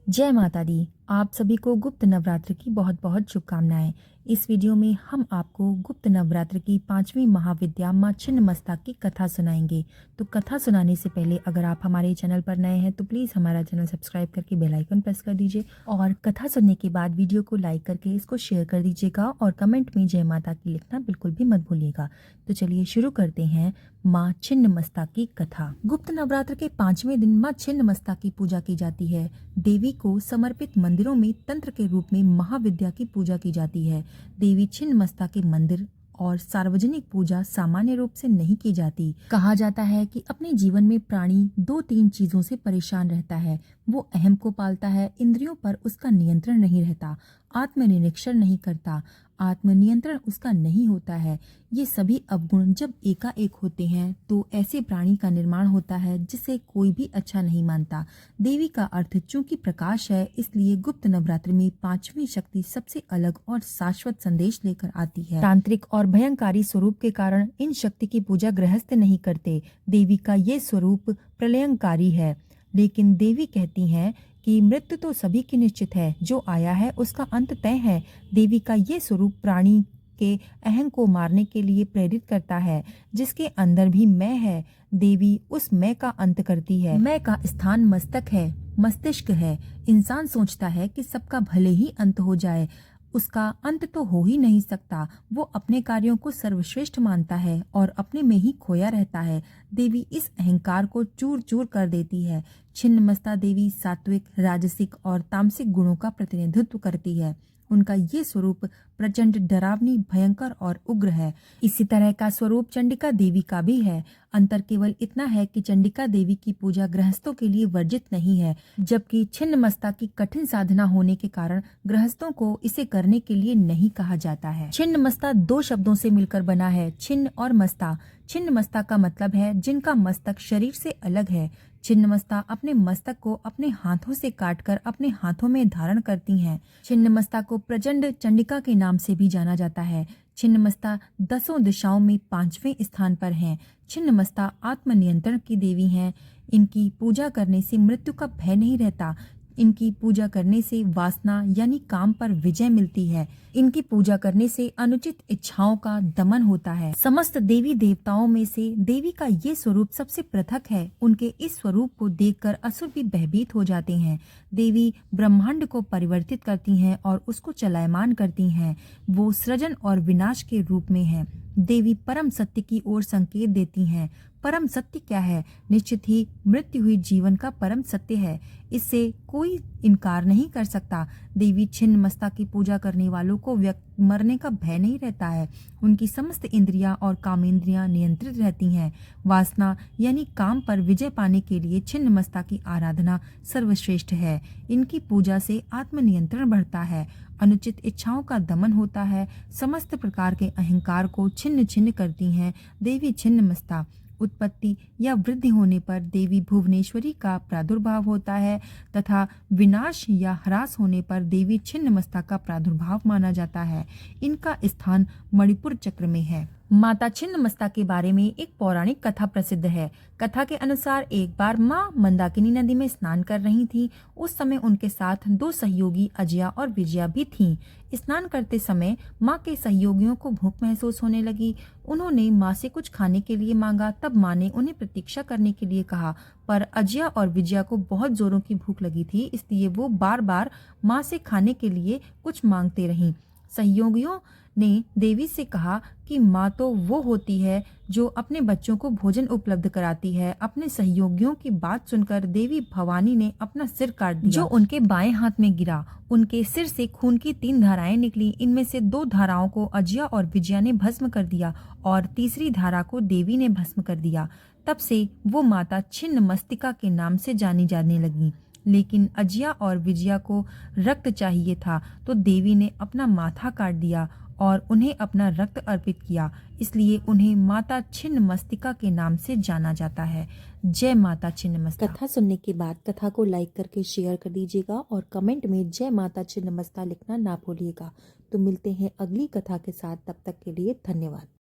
जय माता दी। आप सभी को गुप्त नवरात्र की बहुत बहुत शुभकामनाएं। इस वीडियो में हम आपको गुप्त नवरात्र की 5वीं महाविद्या माँ छिन्नमस्ता की कथा सुनाएंगे। तो कथा सुनाने से पहले अगर आप हमारे चैनल पर नए हैं तो प्लीज़ हमारा चैनल सब्सक्राइब करके बेल आइकन प्रेस कर दीजिए और कथा सुनने के बाद वीडियो को लाइक करके इसको शेयर कर दीजिएगा और कमेंट में जय माता की लिखना बिल्कुल भी मत भूलिएगा। तो चलिए शुरू करते हैं माँ छिन्नमस्ता की कथा। गुप्त नवरात्र के 5वें दिन माँ छिन्नमस्ता की पूजा की जाती है। देवी को समर्पित मंदिरों में तंत्र के रूप में महाविद्या की पूजा की जाती है। देवी छिन्नमस्ता के मंदिर और सार्वजनिक पूजा सामान्य रूप से नहीं की जाती। कहा जाता है कि अपने जीवन में प्राणी 2-3 चीजों से परेशान रहता है। वो अहम को पालता है, इंद्रियों पर उसका नियंत्रण नहीं रहता, आत्मनिरीक्षण नहीं करता, आत्मनियंत्रण उसका नहीं होता है। ये सभी अवगुण जब एकाएक होते हैं तो ऐसे प्राणी का निर्माण होता है जिसे कोई भी अच्छा नहीं मानता। देवी का अर्थ चूंकि प्रकाश है, इसलिए गुप्त नवरात्र में 5वीं शक्ति सबसे अलग और शाश्वत संदेश लेकर आती है। तांत्रिक और भयंकारी स्वरूप के कारण इन शक्ति की पूजा गृहस्थ नहीं करते। देवी का ये स्वरूप प्रलयंकारी है, लेकिन देवी कहती हैं कि मृत्यु तो सभी की निश्चित है, जो आया है उसका अंत तय है। देवी का ये स्वरूप प्राणी के अहं को मारने के लिए प्रेरित करता है, जिसके अंदर भी मैं है। देवी उस मैं का अंत करती है। मैं का स्थान मस्तक है, मस्तिष्क है। इंसान सोचता है कि सबका भले ही अंत हो जाए, उसका अंत तो हो ही नहीं सकता। वो अपने कार्यों को सर्वश्रेष्ठ मानता है और अपने में ही खोया रहता है। देवी इस अहंकार को चूर चूर कर देती है। छिन्नमस्ता देवी सात्विक, राजसिक और तामसिक गुणों का प्रतिनिधित्व करती है। उनका ये स्वरूप प्रचंड, डरावनी, भयंकर और उग्र है। इसी तरह का स्वरूप चंडिका देवी का भी है। अंतर केवल इतना है कि चंडिका देवी की पूजा गृहस्थों के लिए वर्जित नहीं है, जबकि छिन्नमस्ता की कठिन साधना होने के कारण गृहस्थों को इसे करने के लिए नहीं कहा जाता है। छिन्नमस्ता 2 शब्दों से मिलकर बना है, छिन्न और मस्ता। छिन्नमस्ता का मतलब है जिनका मस्तक शरीर से अलग है। छिन्नमस्ता अपने मस्तक को अपने हाथों से काटकर अपने हाथों में धारण करती हैं। छिन्नमस्ता को प्रचंड चंडिका के नाम से भी जाना जाता है। छिन्नमस्ता 10 दिशाओं में 5वें स्थान पर हैं। छिन्नमस्ता आत्मनियंत्रण की देवी हैं। इनकी पूजा करने से मृत्यु का भय नहीं रहता। इनकी पूजा करने से वासना यानी काम पर विजय मिलती है। इनकी पूजा करने से अनुचित इच्छाओं का दमन होता है। समस्त देवी देवताओं में से देवी का ये स्वरूप सबसे पृथक है। उनके इस स्वरूप को देखकर असुर भी भयभीत हो जाते हैं। देवी ब्रह्मांड को परिवर्तित करती हैं और उसको चलायमान करती हैं। वो सृजन और विनाश के रूप में है। देवी परम सत्य की ओर संकेत देती हैं। परम सत्य क्या है? निश्चित ही मृत्यु हुई जीवन का परम सत्य है। इससे कोई इनकार नहीं कर सकता। देवी छिन्नमस्ता की पूजा करने वालों को मरने का भय नहीं रहता है। उनकी समस्त इंद्रियां और कामेंद्रियां नियंत्रित रहती हैं। वासना यानी काम पर विजय पाने के लिए छिन्नमस्ता की आराधना सर्वश्रेष्ठ है। इनकी पूजा से आत्मनियंत्रण बढ़ता है, अनुचित इच्छाओं का दमन होता है, समस्त प्रकार के अहंकार को छिन्न छिन्न करती हैं। देवी छिन्नमस्ता उत्पत्ति या वृद्धि होने पर देवी भुवनेश्वरी का प्रादुर्भाव होता है तथा विनाश या ह्रास होने पर देवी छिन्नमस्ता का प्रादुर्भाव माना जाता है। इनका स्थान मणिपुर चक्र में है। माता छिन्नमस्ता के बारे में एक पौराणिक कथा प्रसिद्ध है। कथा के अनुसार एक बार माँ मंदाकिनी नदी में स्नान कर रही थी। उस समय उनके साथ 2 सहयोगी अजया और विजया भी थीं। स्नान करते समय माँ के सहयोगियों को भूख महसूस होने लगी। उन्होंने माँ से कुछ खाने के लिए मांगा। तब माँ ने उन्हें प्रतीक्षा करने के लिए कहा, पर अजया और विजया को बहुत जोरों की भूख लगी थी, इसलिए वो बार बार माँ से खाने के लिए कुछ मांगते रहीं। सहयोगियों ने देवी से कहा कि माँ तो वो होती है जो अपने बच्चों को भोजन उपलब्ध कराती है। अपने सहयोगियों की बात सुनकर देवी भवानी ने अपना सिर काट दिया, जो उनके बाएं हाथ में गिरा। उनके सिर से खून की 3 धाराएं निकली। इनमें से 2 धाराओं को अजया और विजया ने भस्म कर दिया और तीसरी धारा को देवी ने भस्म कर दिया। तब से वो माता छिन्नमस्तिका के नाम से जानी जाने लगी। लेकिन अजया और विजया को रक्त चाहिए था, तो देवी ने अपना माथा काट दिया और उन्हें अपना रक्त अर्पित किया। इसलिए उन्हें माता छिन्नमस्तिका के नाम से जाना जाता है। जय माता छिन्नमस्ता। कथा सुनने के बाद कथा को लाइक करके शेयर कर दीजिएगा और कमेंट में जय माता छिन्नमस्ता लिखना ना भूलिएगा। तो मिलते हैं अगली कथा के साथ, तब तक के लिए धन्यवाद।